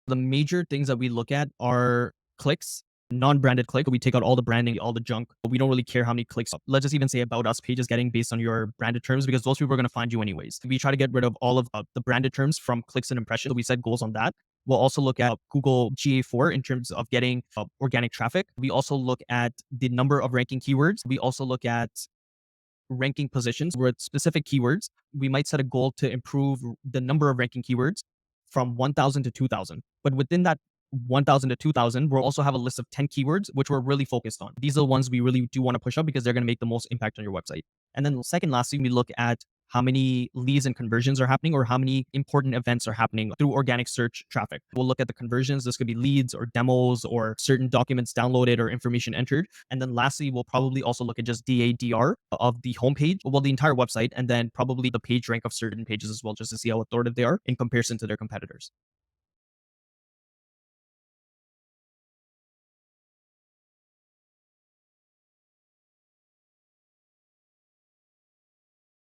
The major things that we look at are clicks, non-branded click. We take out all the branding, all the junk. We don't really care how many clicks. Let's just even say about us page is getting based on your branded terms because those people are going to find you anyways. We try to get rid of all of the branded terms from clicks and impressions. So we set goals on that. We'll also look at Google GA4 in terms of getting organic traffic. We also look at the number of ranking keywords. We also look at ranking positions with specific keywords. We might set a goal to improve the number of ranking keywords from 1,000 to 2,000. But within that 1,000 to 2,000, we'll also have a list of 10 keywords, which we're really focused on. These are the ones we really do want to push up because they're going to make the most impact on your website. And then lastly, we look at how many leads and conversions are happening or how many important events are happening through organic search traffic. We'll look at the conversions. This could be leads or demos or certain documents downloaded or information entered. And then lastly, we'll probably also look at just DADR of the homepage, well, the entire website, and then probably the page rank of certain pages as well, just to see how authoritative they are in comparison to their competitors.